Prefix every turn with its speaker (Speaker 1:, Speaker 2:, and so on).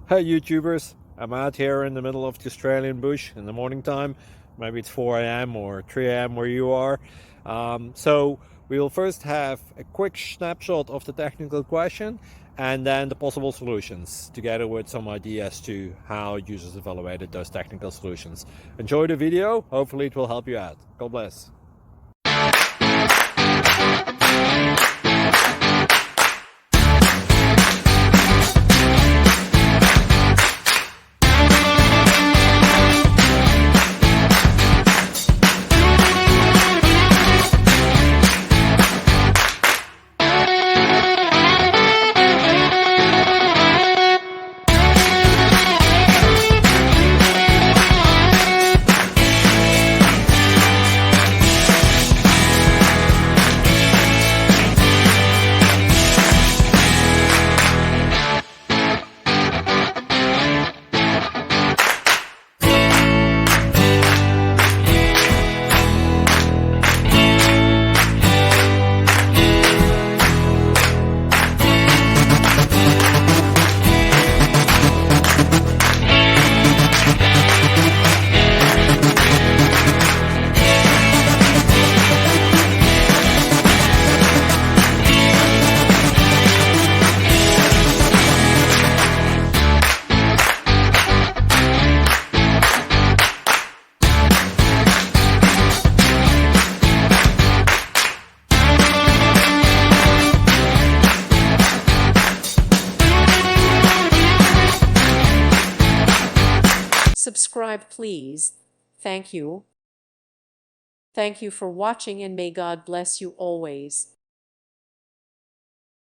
Speaker 1: Hey YouTubers, I'm out here in the middle of the Australian bush in the morning time. Maybe it's 4 a.m. or 3 a.m. where you are. So we will first have a quick snapshot of the technical question and then the possible solutions, together with some ideas to how users evaluated those technical solutions. Enjoy the video, hopefully it will help you out. God bless.
Speaker 2: Subscribe, please. Thank you. Thank you for watching, and may God bless you always.